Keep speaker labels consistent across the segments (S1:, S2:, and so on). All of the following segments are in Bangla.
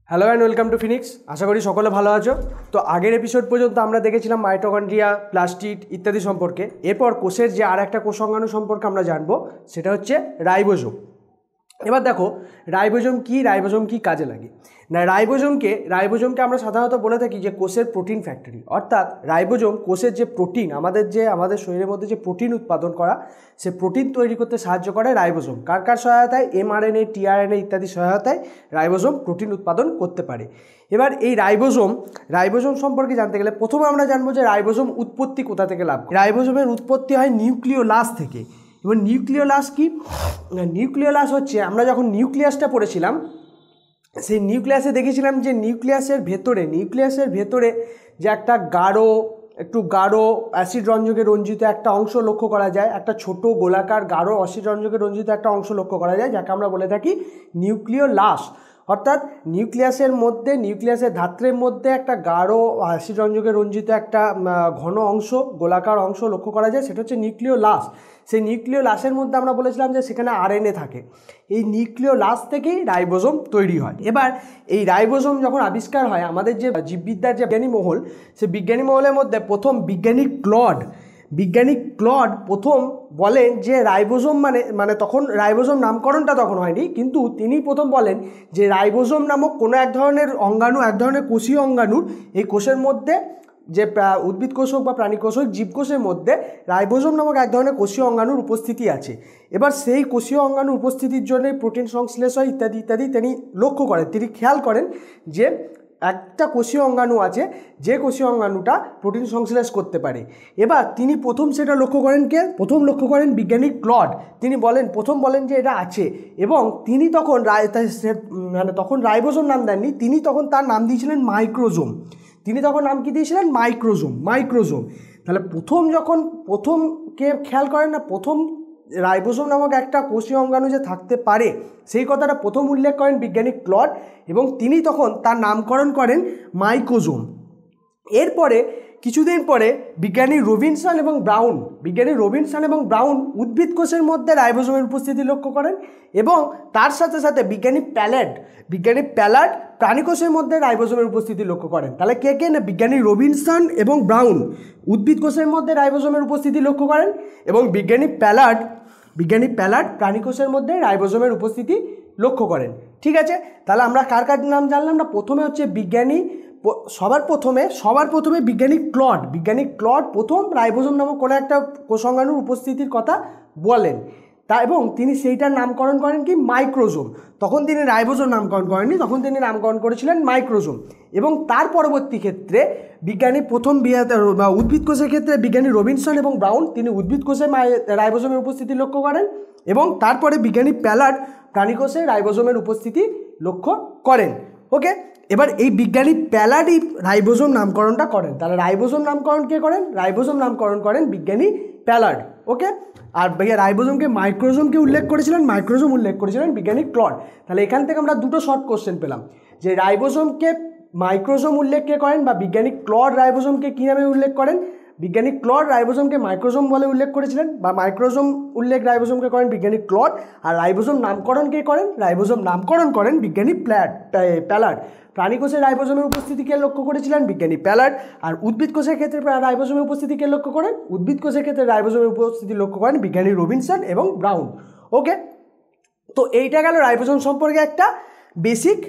S1: Hello and welcome to Phoenix. আশা করি সকলে ভালো আছো। তো আগের এপিসোড পর্যন্ত আমরা দেখেছিলাম মাইটোকন্ড্রিয়া, প্লাস্টিড ইত্যাদি সম্পর্কে। এরপর কোষের যে আর একটা কোষ অঙ্গাণু সম্পর্কে আমরা জানবো, সেটা হচ্ছে রাইবোজোম। এবার দেখো রাইবোজোম কি কাজে লাগে না। রাইবোজোমকে আমরা সাধারণত বলে থাকি যে কোষের প্রোটিন ফ্যাক্টরি। অর্থাৎ রাইবোজোম কোষের যে প্রোটিন, আমাদের শরীরের মধ্যে যে প্রোটিন উৎপাদন করা, সে প্রোটিন তৈরি করতে সাহায্য করে রাইবোজোম। কার সহায়তায়? mRNA, tRNA ইত্যাদি সহায়তায় রাইবোজোম প্রোটিন উৎপাদন করতে পারে। এবার এই রাইবোজোম সম্পর্কে জানতে গেলে প্রথমে আমরা জানবো যে রাইবোজোম উৎপত্তি কোথা থেকে লাভ করে। রাইবোজোমের উৎপত্তি হয় নিউক্লিওলাস থেকে। এবার নিউক্লিওলাস কি? নিউক্লিওলাস হচ্ছে, আমরা যখন নিউক্লিয়াসটা পড়েছিলাম, সেই নিউক্লিয়াসে দেখেছিলাম যে নিউক্লিয়াসের ভেতরে যে একটা একটু গাঢ় অ্যাসিড রঞ্জকে রঞ্জিত একটা অংশ লক্ষ্য করা যায়, একটা ছোট গোলাকার গাঢ় অ্যাসিড রঞ্জকে রঞ্জিত একটা অংশ লক্ষ্য করা যায়, যাকে আমরা বলে থাকি নিউক্লিওলাস। অর্থাৎ নিউক্লিয়াসের ধাত্রের মধ্যে একটা গাঢ় অ্যাসিড রঞ্জকে রঞ্জিত একটা ঘন অংশ, গোলাকার অংশ লক্ষ্য করা যায়, সেটা হচ্ছে নিউক্লিওলাস। সেই নিউক্লিওলাসের মধ্যে আমরা বলেছিলাম যে সেখানে আরএনএ থাকে। এই নিউক্লিওলাস থেকেই রাইবোজোম তৈরি হয়। এবার এই রাইবোজোম যখন আবিষ্কার হয়, আমাদের যে জীববিদ্যার যে বিজ্ঞানী মহল, সেই বিজ্ঞানী মহলের মধ্যে প্রথম বিজ্ঞানী ক্লড প্রথম বলেন যে রাইবোজোম মানে তখন রাইবোজোম নামকরণটা তখন হয়নি, কিন্তু তিনি প্রথম বলেন যে রাইবোজোম নামক কোনো এক ধরনের অঙ্গাণু, এক ধরনের কোষীয় অঙ্গাণুর, এই কোষের মধ্যে যে উদ্ভিদ কোষ হোক বা প্রাণী কোষ হোক, জীবকোষের মধ্যে রাইবোজোম নামক এক ধরনের কোষীয় অঙ্গাণুর উপস্থিতি আছে। এবার সেই কোষীয় অঙ্গাণুর উপস্থিতির জন্য প্রোটিন সংশ্লেষ হয় ইত্যাদি ইত্যাদি তিনি লক্ষ্য করেন। তিনি খেয়াল করেন যে একটা কোষীয় অঙ্গাণু আছে, যে কোষীয় অঙ্গাণুটা প্রোটিন সংশ্লেষ করতে পারে। এবার তিনি প্রথম সেটা লক্ষ্য করেন বিজ্ঞানী ক্লড। তিনি প্রথম বলেন যে এটা আছে, এবং তিনি তখন তখন রাইবোজোম নাম দেননি, তিনি তখন তার নাম দিয়েছিলেন মাইক্রোজোম। তিনি তখন নাম কি দিয়েছিলেন? মাইক্রোজোম। তাহলে প্রথম কে খেয়াল করেন না, প্রথম রাইবোজোম নামক একটা কোষীয় অঙ্গাণু যে থাকতে পারে, সেই কথাটা প্রথম উল্লেখ করেন বিজ্ঞানী ক্লড, এবং তিনি তখন তার নামকরণ করেন মাইক্রোজোম। এরপরে কিছুদিন পরে বিজ্ঞানী রবিনসন এবং ব্রাউন উদ্ভিদ কোষের মধ্যে রাইবোজোমের উপস্থিতি লক্ষ্য করেন, এবং তার সাথে সাথে বিজ্ঞানী প্যালার্ড প্রাণীকোষের মধ্যে রাইবোজোমের উপস্থিতি লক্ষ্য করেন। তাহলে কে না, বিজ্ঞানী রবিনসন এবং ব্রাউন উদ্ভিদ কোষের মধ্যে রাইবোজোমের উপস্থিতি লক্ষ্য করেন, এবং বিজ্ঞানী প্যালার্ড প্রাণীকোষের মধ্যে রাইবোজোমের উপস্থিতি লক্ষ্য করেন। ঠিক আছে, তাহলে আমরা কার নাম জানলাম না? প্রথমে হচ্ছে সবার প্রথমে বিজ্ঞানী ক্লড প্রথম রাইবোজোম নামক কোনো একটা কোষাঙ্গাণুর উপস্থিতির কথা বলেন, এবং তিনি সেইটার নামকরণ করেন কি? মাইক্রোজোম। তখন তিনি রাইবোজোম নামকরণ করেননি, তখন তিনি নামকরণ করেছিলেন মাইক্রোজোম। এবং তার পরবর্তী ক্ষেত্রে উদ্ভিদ কোষের ক্ষেত্রে বিজ্ঞানী রবিনসন এবং ব্রাউন তিনি উদ্ভিদ কোষে রাইবোজোমের উপস্থিতি লক্ষ্য করেন, এবং তারপরে বিজ্ঞানী প্যালার্ড প্রাণীকোষে রাইবোজোমের উপস্থিতি লক্ষ্য করেন। ওকে, এবার এই বিজ্ঞানী প্যালার্ডই রাইবোজোম নামকরণটা করেন। তাহলে রাইবোজোম নামকরণ কে করেন? রাইবোজোম নামকরণ করেন বিজ্ঞানী প্যালার্ড। ওকে, আর রাইবোজোমকে মাইক্রোজোম উল্লেখ করেছিলেন বিজ্ঞানী ক্লড। তাহলে এখান থেকে আমরা দুটো শর্ট কোশ্চেন পেলাম, যে রাইবোজোমকে মাইক্রোজোম উল্লেখ কে করেন, বা বিজ্ঞানী ক্লড রাইবোজোমকে কী নামে উল্লেখ করেন। বিজ্ঞানী ক্লড রাইবোজোমকে মাইক্রোজোম বলে উল্লেখ করেছিলেন, বা মাইক্রোজোম উল্লেখ রাইবোজোমকে করেন বিজ্ঞানী ক্লড। আর রাইবোজোম নামকরণ কে করেন? রাইবোজোম নামকরণ করেন বিজ্ঞানী প্যালার্ড। প্রাণীকোষে রাইবোজোমের উপস্থিতিকে লক্ষ্য করেছিলেন বিজ্ঞানী প্যালার্ড। আর উদ্ভিদ কোষের ক্ষেত্রে রাইবোজোমের উপস্থিতিকে লক্ষ্য করেন রাইবোজোমের উপস্থিতি লক্ষ্য করেন বিজ্ঞানী রবিনসন এবং ব্রাউন। ওকে, তো এইটা গেল রাইবোজোম সম্পর্কে একটা বেসিক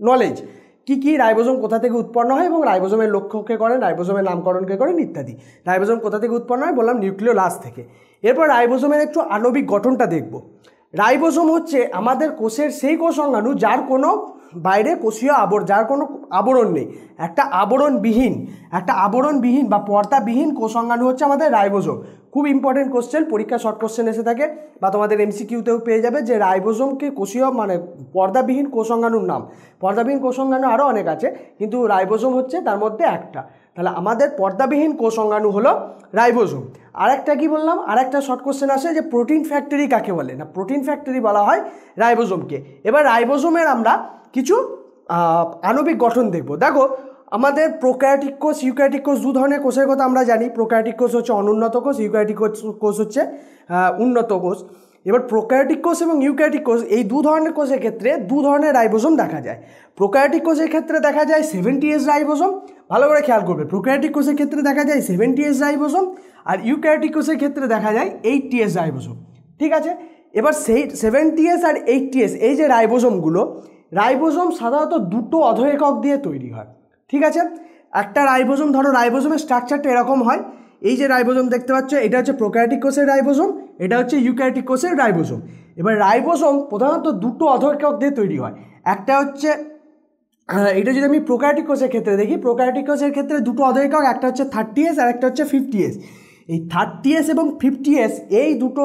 S1: নলেজ। কি রাইবোজোম কোথা থেকে উৎপন্ন হয়, এবং রাইবোজোমের লক্ষ্যকে করেন, রাইবোজোমের নামকরণকে করেন ইত্যাদি। রাইবোজোম কোথা থেকে উৎপন্ন হয় বললাম, নিউক্লিওলাস থেকে। এরপর রাইবোজোমের একটু আণবিক গঠনটা দেখব। রাইবোজোম হচ্ছে আমাদের কোষের সেই কোষ অঙ্গাণু যার কোনো বাইরে কোষীয় যার কোনো আবরণ নেই, একটা আবরণবিহীন বা পর্দাবিহীন কোষ অঙ্গাণু হচ্ছে আমাদের রাইবোজোম। খুব ইম্পর্টেন্ট কোশ্চেন, পরীক্ষা শর্ট কোশ্চেন এসে থাকে, বা তোমাদের এমসিকিউতেও পেয়ে যাবে যে রাইবোজোমকে কোষীয় পর্দাবিহীন কোষ অঙ্গাণুর নাম। পর্দাবিহীন কোষ অঙ্গাণু আরও অনেক আছে, কিন্তু রাইবোজোম হচ্ছে তার মধ্যে একটা। তাহলে আমাদের পর্দাবিহীন কোষ অঙ্গাণু হলো রাইবোজোম। আরেকটা কি বললাম, আরেকটা শর্ট কোশ্চেন আসে যে প্রোটিন ফ্যাক্টরি কাকে বলে না, প্রোটিন ফ্যাক্টরি বলা হয় রাইবোজোমকে। এবার রাইবোজোমের আমরা কিছু আণবিক গঠন দেখো আমাদের প্রোক্যারিওটিক কোষ, ইউক্যারিওটিক কোষ, দু ধরনের কোষের কথা আমরা জানি। প্রোক্যারিওটিক কোষ হচ্ছে অনুন্নত কোষ, ইউক্যারিওটিক কোষ হচ্ছে উন্নত কোষ। এবার প্রোক্যারিওটিক কোষ এবং ইউক্যারিওটিক কোষ এই দু ধরনের কোষের ক্ষেত্রে দু ধরনের রাইবোজোম দেখা যায়। প্রোক্যারিওটিক কোষের ক্ষেত্রে দেখা যায় 70S রাইবোজোম, ভালো করে খেয়াল করবে, প্রোক্যারিওটিক কোষের ক্ষেত্রে দেখা যায় 70S রাইবোজোম, আর ইউক্যারিওটিক কোষের ক্ষেত্রে দেখা যায় 80S রাইবোজোম। ঠিক আছে, এবার সেই 70S আর 80S এই যে রাইবোজোমগুলো, রাইবোজোম সাধারণত দুটো অধ একক দিয়ে তৈরি হয়। ঠিক আছে, একটা রাইবোজোম, ধরো রাইবোজোমের স্ট্রাকচারটা এরকম হয়, এই যে রাইবোজোম দেখতে পাচ্ছ এটা হচ্ছে প্রোক্যারিওটিক কোষের রাইবোজোম, এটা হচ্ছে ইউক্যারিওটিক কোষের রাইবোজোম। এবার রাইবোজোম প্রধানত দুটো অধ একক দিয়ে তৈরি হয়, একটা হচ্ছে এটা যদি আমি প্রোক্যারিওটিক কোষের ক্ষেত্রে দেখি, প্রোক্যারিওটিক কোষের ক্ষেত্রে দুটো অধ একক, একটা হচ্ছে 30S আর একটা হচ্ছে 50S। এই 30S এবং 50S এই দুটো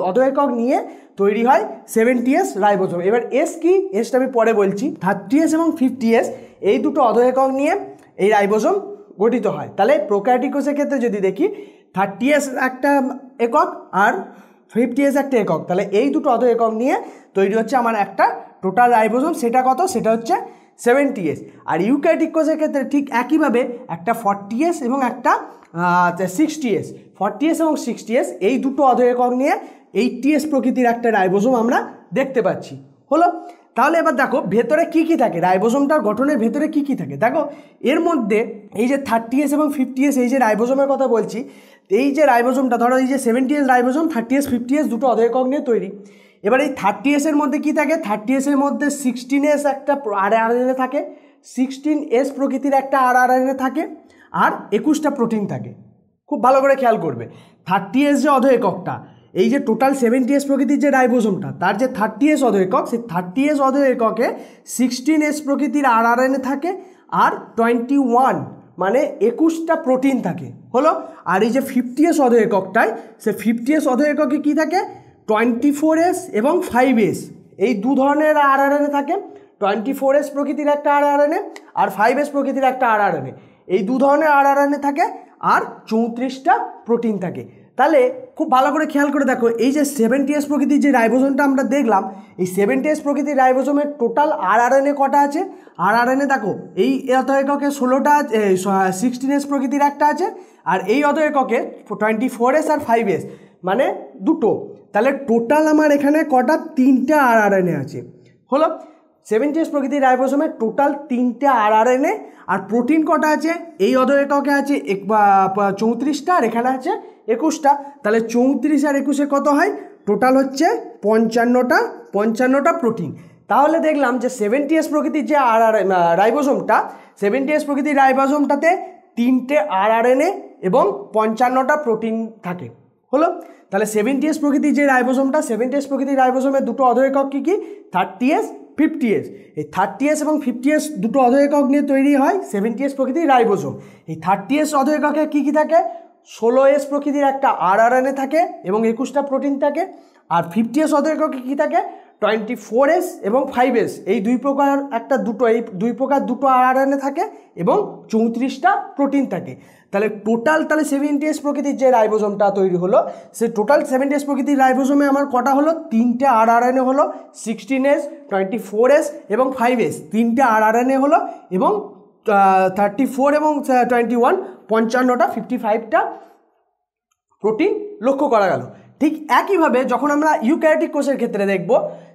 S1: অধ একক নিয়ে তৈরি হয় 70S রাইবোজোম। এবার এস কি, এসটা আমি পরে বলছি। 30S এবং 50S এই দুটো অধ একক নিয়ে এই রাইবোজোম গঠিত হয়। তাহলে প্রোক্যারিওটিক কোষের ক্ষেত্রে যদি দেখি 30S একটা একক আর 50S একটা একক, তাহলে এই দুটো অধ একক নিয়ে তৈরি হচ্ছে আমার একটা টোটাল রাইবোজোম। সেটা কত? সেটা হচ্ছে 70S। আর ইউক্যারিওটিক কোষের ক্ষেত্রে ঠিক একইভাবে একটা 40S এবং একটা 60S, 40S এবং 60S এই দুটো অধ একক নিয়ে 80S প্রকৃতির একটা রাইবোজোম আমরা দেখতে পাচ্ছি। হলো, তাহলে এবার দেখো ভেতরে কি কি থাকে, রাইবোজোমটার গঠনের ভেতরে কি কি থাকে। দেখো এর মধ্যে এই যে 30S এবং 50S এই যে রাইবোজোমের কথা বলছি, এই যে রাইবোজোমটা ধরো এই যে 70S রাইবোজোম, 30S 50S দুটো অধ একক নিয়ে তৈরি। এবার এই 30S এর মধ্যে কি থাকে, 30S এর মধ্যে 16S একটা RNA থাকে, 16S প্রকৃতির একটা RNA থাকে, আর 21টা প্রোটিন থাকে। খুব ভালো করে খেয়াল করবে, 30S যে অধ এককটা, এই যে টোটাল 70S প্রকৃতির যে রাইবোজোমটা, তার যে 30S অধ একক, সেই 30S অধ এককে 16S প্রকৃতির RNA থাকে আর 21 মানে 21টা প্রোটিন থাকে। হলো, আর এই যে 50S অধ এককটায়, সে 50S অধ এককে কী থাকে, 24S এবং 5S এই দু ধরনের RNA থাকে। 24S প্রকৃতির একটা RNA আর 5S প্রকৃতির একটা RNA, এই দু ধরনের RNA থাকে আর 34টা প্রোটিন থাকে। তাহলে খুব ভালো করে খেয়াল করে দেখো, এই যে 70S প্রকৃতির যে রাইবোজোমটা আমরা দেখলাম, এই 70S প্রকৃতির রাইবোজোমের টোটাল RNA কটা আছে? RNA দেখো এই অধ এককে 16টা, 16S প্রকৃতির একটা আছে, আর এই অধ এককে 24S আর 5S মানে দুটো। তাহলে টোটাল আমার এখানে কটা? 3টে RNA আছে। হলো, 70S প্রকৃতির রাইবোজোমের টোটাল 3টে RNA, আর প্রোটিন কটা আছে? এই অধ এককে আছে 34টা আর এখানে আছে 21টা। তাহলে 34 আর 21 কত হয়? টোটাল হচ্ছে 55টা প্রোটিন। তাহলে দেখলাম যে 70S প্রকৃতির যে রাইবোজোমটা, 70S প্রকৃতির রাইবোজোমটাতে 3টে RNA এবং 55টা প্রোটিন থাকে। হলো, তাহলে 70S প্রকৃতির যে রাইবোজোমটা, 70S প্রকৃতির রাইবোজোমের দুটো অধ একক কী কী? 30S 50S। এই 30S এবং 50S দুটো অধ একক নিয়ে তৈরি হয় 70S প্রকৃতির রাইবোজোম। এই 30S অধ এককে কী কী থাকে? 16S প্রকৃতির একটা RNA থাকে এবং 21টা প্রোটিন থাকে। আর 50S অধ এককে কী থাকে? 24S এবং 5S এই দুই প্রকার দুটো RNA থাকে এবং 34টা প্রোটিন থাকে। তাহলে টোটাল 70S প্রকৃতির যে রাইবোজোমটা তৈরি হলো, সে টোটাল 70S প্রকৃতির রাইবোজোমে আমার কটা হলো? 3টে RNA হলো, 16S, 24S এবং 5S 3টে RNA হলো, এবং 34 এবং 21 55টা 55টা প্রোটিন লক্ষ্য করা গেল। ঠিক একইভাবে যখন আমরা ইউক্যারিওটিক কোষের ক্ষেত্রে দেখব,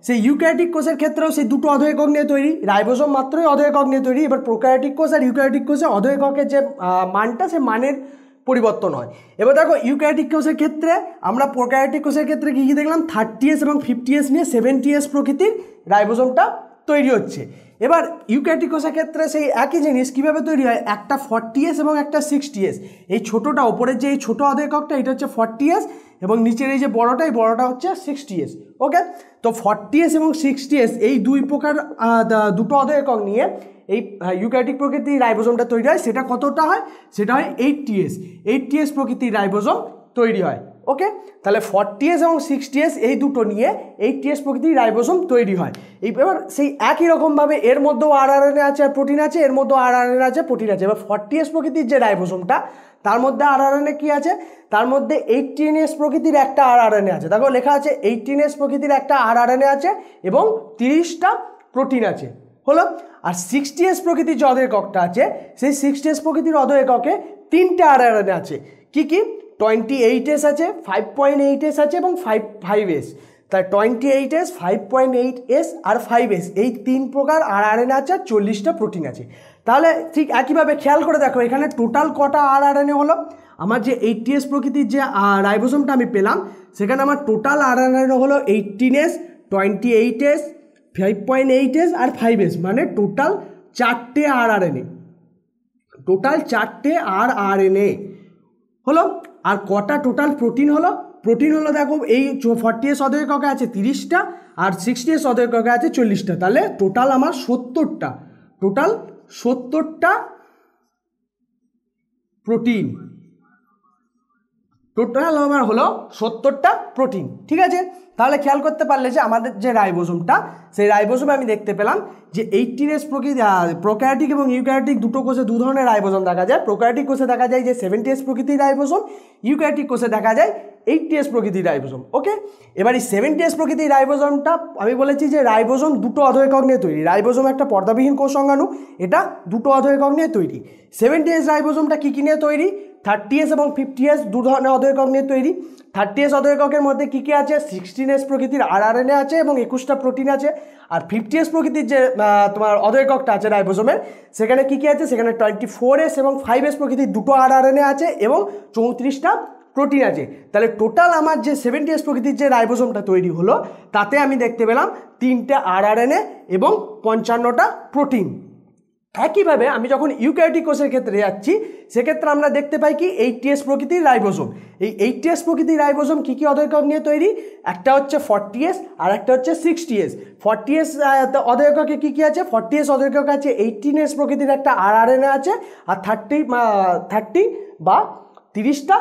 S1: সেই ইউক্যারিওটিক কোষের ক্ষেত্রেও সেই দুটো অধ একক নিয়ে তৈরি, রাইবোজোম মাত্রই অধ একক নিয়ে তৈরি। এবার প্রোক্যারিওটিক কোষ আর ইউক্যারিওটিক কোষে অধ এককের যে মানটা, সে মানের পরিবর্তন হয়। এবার দেখো ইউক্যারিওটিক কোষের ক্ষেত্রে আমরা প্রোক্যারিওটিক কোষের ক্ষেত্রে কী কী দেখলাম? 30S এবং 50S নিয়ে 70S প্রকৃতির রাইবোজোমটা তৈরি হচ্ছে। এবার ইউক্যারিওটিক কোষের ক্ষেত্রে সেই একই জিনিস কীভাবে তৈরি হয়? একটা 40S এবং একটা 60S। এই ছোটোটা, ওপরের যে এই ছোটো অধ এককটা, এটা হচ্ছে 40S, এবং নিচের এই যে বড়টা, এই বড়টা হচ্ছে 60S। ওকে, তো 40S এবং 60S এই দুটো অধ একক নিয়ে এই ইউক্যারিওটিক প্রকৃতির রাইবোজোমটা তৈরি হয়। সেটা কতটা হয়? সেটা হয় 80S প্রকৃতির রাইবোজোম তৈরি হয়। ওকে, তাহলে 40S এবং 60S এই দুটো নিয়ে 80S প্রকৃতির রাইবোজোম তৈরি হয়। এবার সেই একই রকমভাবে এর মধ্যেও RNA আছে আর প্রোটিন আছে, এর মধ্যেও RNA আছে প্রোটিন আছে। এবার 40S প্রকৃতির যে রাইবোজোমটা, তার মধ্যে RNA কি আছে? তার মধ্যে 18S প্রকৃতির একটা RNA আছে। দেখো লেখা আছে 18S প্রকৃতির একটা RNA আছে এবং 30টা প্রোটিন আছে। হলো, আর 60S প্রকৃতির যে অধ এককটা আছে, সেই 60S প্রকৃতির অধ এককে 3টে RNA আছে। কি কি? 28s আছে, 5.8s আছে এবং 5s। তাই 28s, 5.8s আর 5s এই 3 প্রকার rRNA আছে আর 40টা প্রোটিন আছে। তাহলে ঠিক একইভাবে খেয়াল করে দেখো এখানে টোটাল কটা rRNA হলো। আমার যে 80s প্রকৃতির যে রাইবোসোমটা আমি পেলাম সেখানে আমার টোটাল rRNA হলো 18s, 28s, 5.8s আর 5s, মানে টোটাল 4টে rRNA, টোটাল 4টে rRNA হলো। আর কটা টোটাল প্রোটিন হলো? প্রোটিন হলো দেখো এই 40s অধঃএককে আছে 30টা আর 60s অধঃএককে আছে 40টা, তাহলে টোটাল আমার 70টা, টোটাল 70টা প্রোটিন, টোটাল আমার হলো 70টা প্রোটিন। ঠিক আছে, তাহলে খেয়াল করতে পারলে যে আমাদের যে রাইবোসোমটা সেই রাইবোসোমে আমি দেখতে পেলাম যে 18s প্রোক্যারিওটিক এবং ইউক্যারিওটিক দুটো কোষে দু ধরনের রাইবোসোম দেখা যায়। প্রোক্যারিওটিক কোষে দেখা যায় যে 70s প্রকৃতির রাইবোসোম, ইউক্যারিওটিক কোষে দেখা যায় 80s প্রকৃতির রাইবোসোম। ওকে, এবার এই 70s প্রকৃতির রাইবোসোমটা আমি বলেছি যে রাইবোসোম দুটো অধঃএকক নিয়ে তৈরি। রাইবোসোম একটা পর্দাবিহীন কোষ অঙ্গাণু, এটা দুটো অধঃএকক নিয়ে তৈরি। 70s রাইবোসোমটা কী কী নিয়ে তৈরি? 30s এবং 50s দু ধরনের অধঃএকক নিয়ে তৈরি। 30s অধঃএককের মধ্যে কী কী আছে? 16s প্রকৃতির rRNA আছে এবং 21টা প্রোটিন আছে। আর 50s প্রকৃতির যে তোমার অধঃএককটা আছে রাইবোসোমের সেখানে কী কী আছে? সেখানে 24s এবং 5s প্রকৃতির দুটো rRNA আছে এবং 34টা প্রোটিন আছে। তাহলে টোটাল আমার যে 70s প্রকৃতির যে রাইবোসোমটা তৈরি হলো তাতে আমি দেখতে পেলাম 3টে rRNA এবং 55টা প্রোটিন। একইভাবে আমি যখন ইউক্যারিওটিক কোষের ক্ষেত্রে যাচ্ছি সেক্ষেত্রে আমরা দেখতে পাই কি 80s প্রকৃতির রাইবোসোম। এই 80s প্রকৃতির রাইবোসোম কী কী অধঃএকক নিয়ে তৈরি? একটা হচ্ছে 40s আর একটা হচ্ছে 60s। 40s অধঃএককে কী কী আছে? 40s অধঃএককে আছে 18s প্রকৃতির একটা rRNA আছে আর 30 বা 30টা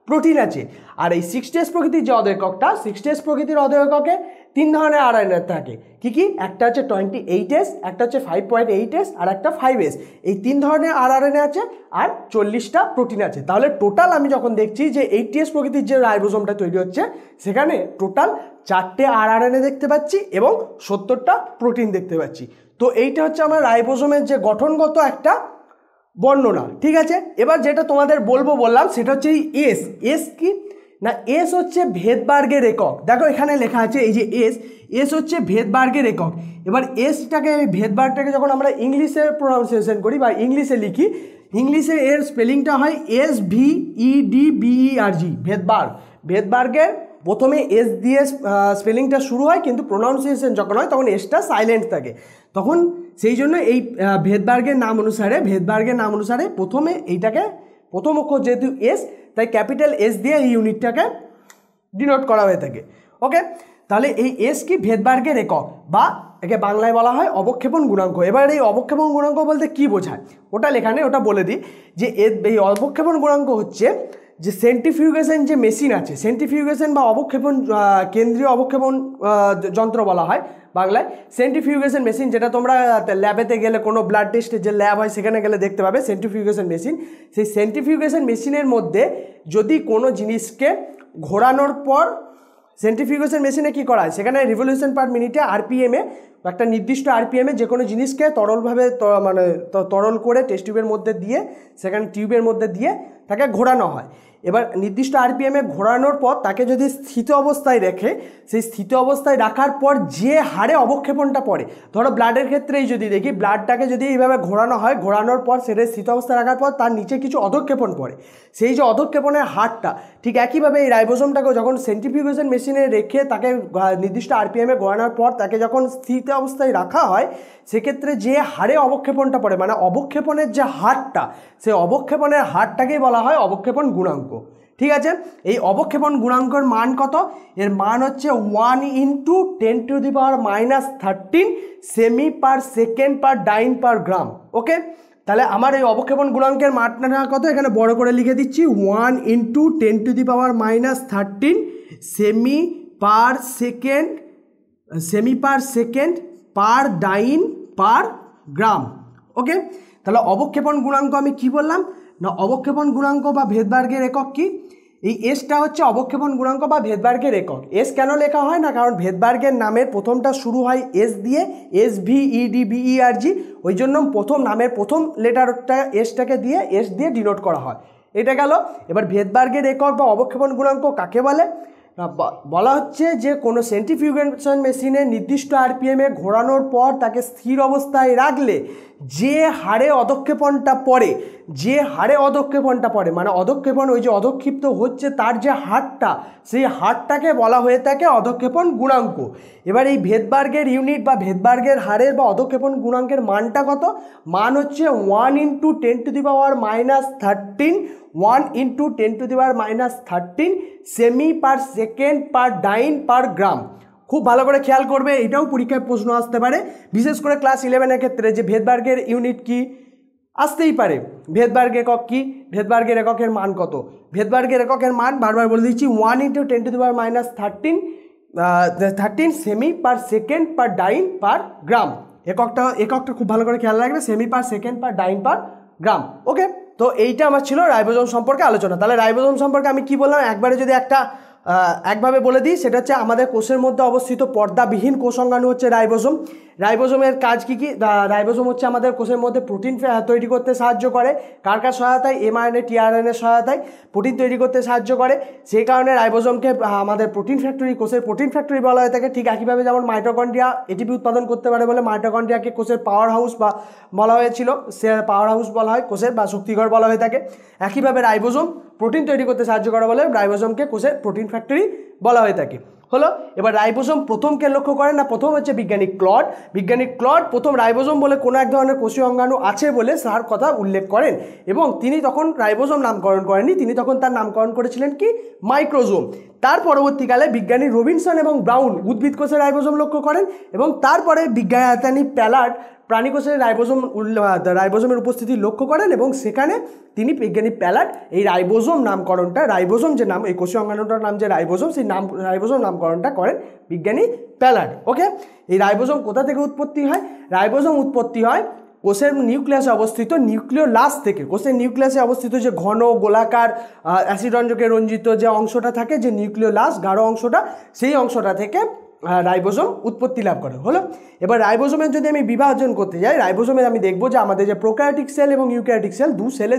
S1: প্রোটিন আছে। আর এই 60s প্রকৃতির যে অধঃএককটা, 60s প্রকৃতির অধঃএককে 3 ধরনের rRNA থাকে। কি কি? একটা হচ্ছে 28s, একটা হচ্ছে 5.8s আর একটা 5s। এই 3 ধরনের rRNA আছে আর 40টা প্রোটিন আছে। তাহলে টোটাল আমি যখন দেখছি যে 80s প্রকৃতির যে রাইবোসোমটা তৈরি হচ্ছে সেখানে টোটাল 4টে rRNA দেখতে পাচ্ছি এবং 70টা প্রোটিন দেখতে পাচ্ছি। তো এইটা হচ্ছে আমার রাইবোসোমের যে গঠনগত একটা বর্ণনা। ঠিক আছে, এবার যেটা তোমাদের বললাম সেটা হচ্ছে এই এস। এস কি না, এস হচ্ছে ভেদবার্গের একক। দেখো এখানে লেখা আছে এই যে এস হচ্ছে ভেদবার্গের একক। এবার এসটাকে ভেদবার্গটাকে যখন আমরা ইংলিশে প্রোনাউন্সিয়েশন করি বা ইংলিশে লিখি, ইংলিশে এর স্পেলিংটা হয় SVEDBERG, ভেদবার্গ। ভেদবার্গের প্রথমে এস দিয়ে স্পেলিংটা শুরু হয় কিন্তু প্রোনাউন্সিয়েশন যখন হয় তখন এসটা সাইলেন্ট থাকে, তখন সেই জন্য এই ভেদবার্গের নাম অনুসারে প্রথমে এইটাকে প্রথম অক্ষর যেহেতু এস তাই ক্যাপিটাল এস দিয়ে এই ইউনিটটাকে ডিনোট করা হয়ে থাকে। ওকে, তাহলে এই এস কি? ভেদবার্গের একক বা একে বাংলায় বলা হয় অবক্ষেপণ গুণাঙ্ক। এবার এই অবক্ষেপণ গুণাঙ্ক বলতে কি বোঝায় ওটা লেখা নেই, ওটা বলে দিই যে এই অবক্ষেপণ গুণাঙ্ক হচ্ছে যে সেন্ট্রিফিউগেশন যে মেশিন আছে, সেন্ট্রিফিউগেশন বা অবক্ষেপণ কেন্দ্রীয় অবক্ষেপণ যন্ত্র বলা হয় বাংলায়। সেন্ট্রিফিউগেশন মেশিন যেটা তোমরা ল্যাবেতে গেলে কোনো ব্লাড টেস্টের যে ল্যাব হয় সেখানে গেলে দেখতে পাবে সেন্ট্রিফিউগেশন মেশিন। সেই সেন্ট্রিফিউগেশন মেশিনের মধ্যে যদি কোনো জিনিসকে ঘোরানোর পর সেন্ট্রিফিউগেশন মেশিনে কী করা হয়, সেখানে রিভলিউশন পার মিনিটে আরপিএমে একটা নির্দিষ্ট আরপিএমে যে কোনো জিনিসকে তরলভাবে তরল করে টেস্ট টিউবের মধ্যে দিয়ে সেখানে টিউবের মধ্যে দিয়ে তাকে ঘোরানো হয়। এবার নির্দিষ্ট আরপিএমে ঘোরানোর পর তাকে যদি স্থিত অবস্থায় রেখে সেই স্থিত অবস্থায় রাখার পর যে হারে অবক্ষেপণটা পড়ে, ধরো ব্লাডের ক্ষেত্রেই যদি দেখি ব্লাডটাকে যদি এইভাবে ঘোরানো হয়, ঘোরানোর পর সেটা স্থিত অবস্থায় রাখার পর তার নিচে কিছু অধঃক্ষেপণ পড়ে, সেই যে অধঃক্ষেপণের হারটা ঠিক একইভাবে এই রাইবোসোমটাকেও যখন সেন্ট্রিফিউগেশন মেশিনে রেখে তাকে নির্দিষ্ট আরপিএমে ঘোরানোর পর তাকে যখন স্থিত অবস্থায় রাখা হয় সেক্ষেত্রে যে হারে অবক্ষেপণটা পড়ে মানে অবক্ষেপণের যে হারটা, সেই অবক্ষেপণের হারটাকেই বলা হয় অবক্ষেপণ গুণাঙ্ক। ঠিক আছে, এই অবক্ষেপণ গুণাঙ্কের মান কত? এর মান হচ্ছে 1 × 10⁻⁻13 সেমি পার সেকেন্ড পার ডাইন পার গ্রাম। ওকে, তাহলে আমার এই অবক্ষেপণ গুণাঙ্কের মাত্রাটা কত এখানে বড় করে লিখে দিচ্ছি, 1 × 10⁻⁻13 সেমি পার সেকেন্ড পার ডাইন পার গ্রাম। ওকে, তাহলে অবক্ষেপণ গুণাঙ্ক আমি কি বললাম না, অবক্ষেপণ গুণাঙ্ক বা ভেদবার্গের একক কি? এই এসটা হচ্ছে অবক্ষেপণ গুণাঙ্ক বা ভেদবার্গের একক। এস কেন লেখা হয় না, কারণ ভেদবার্গের নামের প্রথমটা শুরু হয় এস দিয়ে, SVEDBERG, ওই জন্য প্রথম নামের প্রথম লেটারটা এসটাকে দিয়ে এস দিয়ে ডিনোট করা হয়। এটা গেল। এবার ভেদবার্গের একক বা অবক্ষেপণ গুণাঙ্ক কাকে বলে? বলা হচ্ছে যে কোনো সেন্ট্রিফিউগেশন মেশিনে নির্দিষ্ট আরপিএমে ঘোরানোর পর তাকে স্থির অবস্থায় রাখলে যে হারে অধঃক্ষেপণটা পড়ে, মানে অধঃক্ষেপণ ওই যে অধঃক্ষিপ্ত হচ্ছে তার যে হারটা, সেই হারটাকে বলা হয়ে থাকে অধঃক্ষেপণ গুণাঙ্ক। এবার এই ভেদবার্গের ইউনিট বা ভেদবার্গের হারের বা অধঃক্ষেপণ গুণাঙ্কের মানটা কত? মান হচ্ছে 1 × 10⁻13 1 × 10⁻13 সেমি পার সেকেন্ড পার ডাইন পার গ্রাম। খুব ভালো করে খেয়াল করবে, এটাও পরীক্ষায় প্রশ্ন আসতে পারে, বিশেষ করে ক্লাস 11-এর ক্ষেত্রে, যে ভেদবার্গের ইউনিট কি আসতেই পারে। ভেদবার্গ একক কি? ভেদবার্গের এককের মান কত? ভেদবার্গের এককের মান বারবার বলে দিচ্ছি 1 × 10⁻13 সেমি পার সেকেন্ড পার ডাইন পার গ্রাম। এককটা খুব ভালো করে খেয়াল রাখবে, সেমি পার সেকেন্ড পার ডাইন পার গ্রাম। ওকে, তো এইটা আমার ছিল রাইবোজোম সম্পর্কে আলোচনা। তাহলে রাইবোজোম সম্পর্কে আমি কি বললাম একবারে যদি একভাবে বলে দিই, সেটা হচ্ছে আমাদের কোষের মধ্যে অবস্থিত পর্দাবিহীন কোষ অঙ্গাণু হচ্ছে রাইবোজোম। রাইবোজোমের কাজ কি কি? রাইবোজোম হচ্ছে আমাদের কোষের মধ্যে প্রোটিন তৈরি করতে সাহায্য করে। কার সহায়তায়? mRNA tRNA সহায়তায় প্রোটিন তৈরি করতে সাহায্য করে। সেই কারণে রাইবোজোমকে আমাদের প্রোটিন ফ্যাক্টরি, কোষের প্রোটিন ফ্যাক্টরি বলা হয়ে থাকে। ঠিক একইভাবে যেমন মাইটোকন্ড্রিয়া এটিপি উৎপাদন করতে পারে বলে মাইটোকন্ড্রিয়াকে কোষের পাওয়ার হাউস বা বলা হয়েছিল, সে পাওয়ার হাউস বলা হয় কোষের, বা শক্তিঘর বলা হয়ে থাকে। একইভাবে রাইবোজোম প্রোটিন তৈরি করতে সাহায্য করে বলে রাইবোজোমকে কোষের প্রোটিন ফ্যাক্টরি বলা হয়ে থাকে। হলো, এবার রাইবোজোম প্রথম কে লক্ষ্য করেন না? প্রথম হচ্ছে বিজ্ঞানী ক্লড। বিজ্ঞানী ক্লড প্রথম রাইবোজোম বলে কোনো এক ধরনের কোষীয় অঙ্গাণু আছে বলে তার কথা উল্লেখ করেন, এবং তিনি তখন রাইবোজোম নামকরণ করেননি, তিনি তখন তার নামকরণ করেছিলেন কি? মাইক্রোজোম। তার পরবর্তীকালে বিজ্ঞানী রবিনসন এবং ব্রাউন উদ্ভিদ কোষে রাইবোজোম লক্ষ্য করেন, এবং তারপরে বিজ্ঞানী প্যালার্ড প্রাণী কোষে রাইবোজোমের উপস্থিতি লক্ষ্য করেন, এবং সেখানে তিনি বিজ্ঞানী প্যালার্ড এই রাইবোজোম নামকরণটা, রাইবোজোম যে নাম, এই কোষীয় অঙ্গাণুটার নাম যে রাইবোজোম, সেই রাইবোজোম নামকরণটা করেন বিজ্ঞানী প্যালার্ড। ওকে, এই রাইবোজোম কোথা থেকে উৎপত্তি হয়? রাইবোজোম উৎপত্তি হয় কোষের নিউক্লিয়াসে অবস্থিত নিউক্লিওলাস থেকে। কোষের নিউক্লিয়াসে অবস্থিত যে ঘন গোলাকার অ্যাসিড রঞ্জকে রঞ্জিত যে অংশটা থাকে, যে নিউক্লিওলাস গাঢ় অংশটা, সেই অংশটা থেকে রাইবোজোম উৎপত্তি লাভ করে। হলো, এবার রাইবোজোমের যদি আমি বিভাজন করতে যাই, রাইবোজোমের আমি দেখবো যে আমাদের যে প্রোক্যারিওটিক সেল এবং ইউক্যারিওটিক সেল,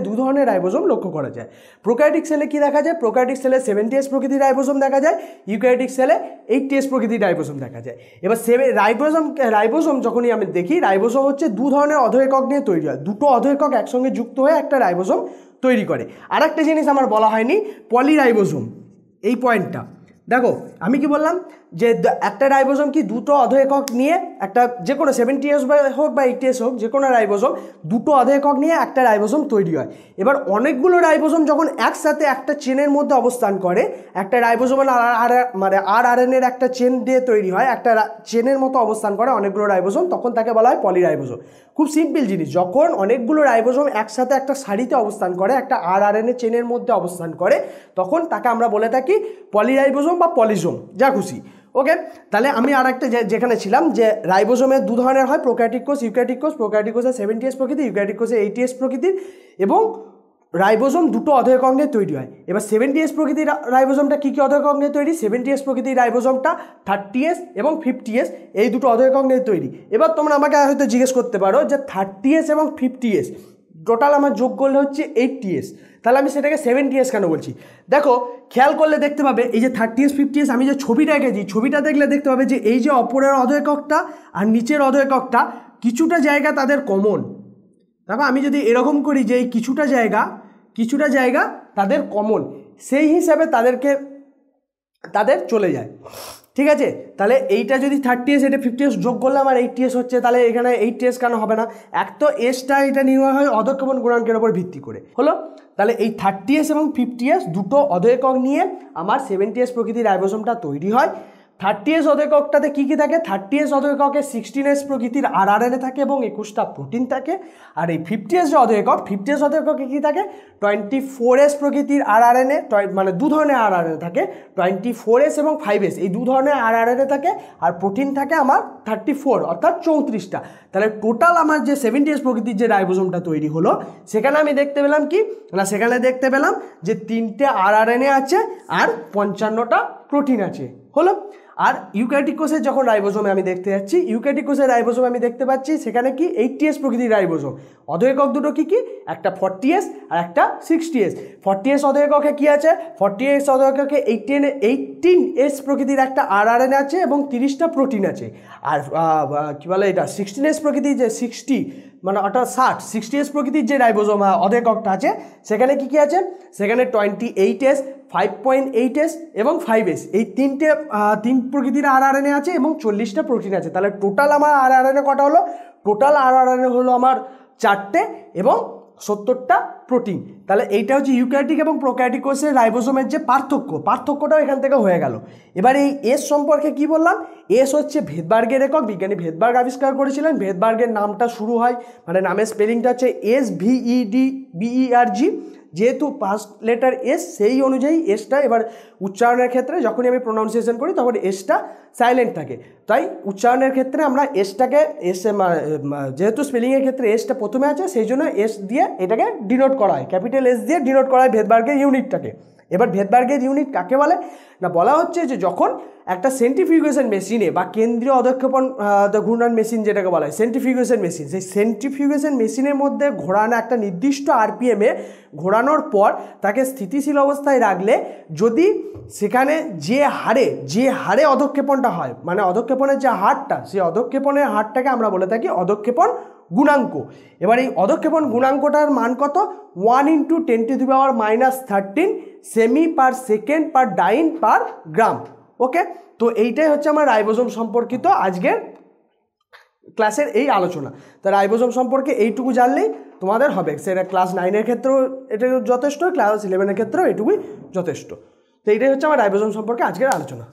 S1: দু ধরনের রাইবোজোম লক্ষ্য করা যায়। প্রোক্যারিওটিক সেলে কি দেখা যায়? প্রোক্যারিওটিক সেলে 70S প্রকৃতির রাইবোজোম দেখা যায়, ইউক্যারিওটিক সেলে 80S প্রকৃতির রাইবোজোম দেখা যায়। এবার রাইবোজোম যখনই আমি দেখি, রাইবোজোম হচ্ছে দু ধরনের অধঃএকক নিয়ে তৈরি হয়, দুটো অধঃএকক একসঙ্গে যুক্ত হয়ে একটা রাইবোজোম তৈরি করে। আর একটা জিনিস আমার বলা হয়নি, পলিরাইবোজোম। এই পয়েন্টটা দেখো, আমি কি বললাম যে একটা রাইবোজোম কি দুটো অধঃএকক নিয়ে একটা, যে কোনো 70S হোক বা 80S হোক, যে কোনো রাইবোজোম দুটো অধঃএকক নিয়ে একটা রাইবোজোম তৈরি হয়। এবার অনেকগুলো রাইবোজোম যখন একসাথে একটা চেনের মধ্যে অবস্থান করে, একটা রাইবোজোমের মানে RNA-র একটা চেন দিয়ে তৈরি হয়, একটা চেনের মতো অবস্থান করে অনেকগুলো রাইবোজোম, তখন তাকে বলা হয় পলিরাইবোজোম। খুব সিম্পল জিনিস, যখন অনেকগুলো রাইবোজোম একসাথে একটা সারিতে অবস্থান করে, একটা RNA চেনের মধ্যে অবস্থান করে, তখন তাকে আমরা বলে থাকি পলিরাইবোজোম বা পলিজোম, যা খুশি। ওকে, তাহলে আমি আর একটা যেখানে ছিলাম, যে রাইবোজোমের দু ধরনের হয়, প্রোক্যারিওটিক কোষ, ইউক্যারিওটিক কোষ। প্রোক্যারিওটিক কোষে 70S প্রকৃতির, ইউক্যারিওটিক কোষে 80S প্রকৃতির, এবং রাইবোজোম দুটো অধঃএকক নিয়ে তৈরি হয়। এবার 70S প্রকৃতির রাইবোজোমটা কী কী অধঃএকক নিয়ে তৈরি? 70S প্রকৃতির রাইবোজোমটা 30S এবং 50S এই দুটো অধঃএকক নিয়ে তৈরি। এবার তোমরা আমাকে হয়তো জিজ্ঞেস করতে পারো যে 30S এবং 50S টোটাল আমার যোগ করলে হচ্ছে 80S, তাহলে আমি সেটাকে 70S কেন বলছি? দেখো, খেয়াল করলে দেখতে পাবে এই যে 30S 50S, আমি যে ছবিটা এঁকেছি, ছবিটা দেখলে দেখতে পাবে যে এই যে অপরের অধঃএককটা আর নিচের অধঃএককটা কিছুটা জায়গা তাদের কমন। দেখো, আমি যদি এরকম করি যে এই কিছুটা জায়গা তাদের কমন, সেই হিসাবে তাদের চলে যায়। ঠিক আছে, তাহলে এইটা যদি 30S, এটা 50S যোগ করলাম আর 80S হচ্ছে, তাহলে এখানে 80S কেন হবে না? এক তো এসটা এটা নির্ণয় হয় অধঃক্ষেপণ গুণাঙ্কের উপর ভিত্তি করে। হলো, তাহলে এই 30S এবং 50S দুটো অধঃএকক নিয়ে আমার 70S প্রকৃতির রাইবোজোমটা তৈরি হয়। 30S অধঃএককটাতে কী কী থাকে? 30S অধঃএককে 16S প্রকৃতির RNA থাকে এবং 21টা প্রোটিন থাকে। আর এই 50S যে অধঃএকক, 50S অধঃএককে কী থাকে? 24S প্রকৃতির RNA, মানে দু ধরনের RNA থাকে, 24S এবং 5S, এই দু ধরনের RNA থাকে, আর প্রোটিন থাকে আমার 34, অর্থাৎ 34টা। তাহলে টোটাল আমার যে 70S প্রকৃতির যে রাইবোজোমটা তৈরি হলো, সেখানে আমি দেখতে পেলাম কি না, সেখানে দেখতে পেলাম যে 3টে RNA আছে আর 55টা প্রোটিন আছে, হলো। আর ইউক্যারিওটিক কোষে যখন রাইবোজোমে আমি দেখতে যাচ্ছি, ইউক্যারিওটিক কোষের রাইবোজোমে আমি দেখতে পাচ্ছি সেখানে কি 80S প্রকৃতির রাইবোজোম। অধঃএকক দুটো কি কি, একটা 40S আর একটা 60S। 40S অধঃএককে কি আছে, 40S অধঃএককে 18S প্রকৃতির একটা RNA আছে এবং 30টা প্রোটিন আছে। আর কি বলে এটা 16S প্রকৃতির যে 60 মানে অর্থাৎ 60S প্রকৃতির যে রাইবোজোম অধঃএককটা আছে সেখানে কি কি আছে, সেখানে 28S, 5.8S এবং 5S, এই তিন প্রকৃতির RNA আছে এবং 40টা প্রোটিন আছে। তাহলে টোটাল আমার RNA কটা হলো, টোটাল RNA হলো আমার 4টে এবং 70টা প্রোটিন। তাহলে এইটা হচ্ছে ইউক্যারিওটিক এবং প্রোক্যারিওটিক কোষের রাইবোজোমের যে পার্থক্যটাও এখান থেকে হয়ে গেল। এবার এই এস সম্পর্কে কি বললাম, এস হচ্ছে ভেদবার্গের একক, বিজ্ঞানী ভেদবার্গ আবিষ্কার করেছিলেন। ভেদবার্গের নামটা শুরু হয় মানে নামের স্পেলিংটা হচ্ছে SVEDBERG, যেহেতু ফার্স্ট লেটার এস সেই অনুযায়ী এসটা এবার উচ্চারণের ক্ষেত্রে যখনই আমি প্রোনাউন্সিয়েশন করি তখন এসটা সাইলেন্ট থাকে, তাই উচ্চারণের ক্ষেত্রে আমরা এসটাকে যেহেতু স্পেলিংয়ের ক্ষেত্রে এসটা প্রথমে আছে সেই জন্য এস দিয়ে এটাকে ডিনোট করা হয়, ক্যাপিটাল এস দিয়ে ডিনোট করা হয় ভেদবার্গের ইউনিটটাকে। এবার ভেদবার্গের ইউনিট কাকে বলে না, বলা হচ্ছে যে যখন একটা সেন্ট্রিফিউগেশন মেশিনে বা কেন্দ্রীয় অধঃক্ষেপণ ঘূর্ণন মেশিন যেটাকে বলা হয় সেন্ট্রিফিউগেশন মেশিন, সেই সেন্ট্রিফিউগেশন মেশিনের মধ্যে ঘোরানো একটা নির্দিষ্ট RPM-এ ঘোরানোর পর তাকে স্থিতিশীল অবস্থায় রাখলে যদি সেখানে যে হারে অধঃক্ষেপণটা হয় মানে অধঃক্ষেপণের যে হারটা, সেই অধঃক্ষেপণের হারটাকে আমরা বলে থাকি অধঃক্ষেপণ গুণাঙ্ক। এবার এই অধঃক্ষেপণ গুণাঙ্কটার মান কত, 1 × 10⁻13 সেমি পার সেকেন্ড পার ডাইন পার গ্রাম। ওকে, তো এইটাই হচ্ছে আমার রাইবোজোম সম্পর্কিত আজকের ক্লাসের এই আলোচনা। তো রাইবোজোম সম্পর্কে এইটুকু জানলেই তোমাদের হবে, সেটা ক্লাস 9-এর ক্ষেত্রেও এটা যথেষ্ট, ক্লাস 11-এর ক্ষেত্রেও এইটুকুই যথেষ্ট। তো এইটাই হচ্ছে আমার রাইবোজোম সম্পর্কে আজকের আলোচনা।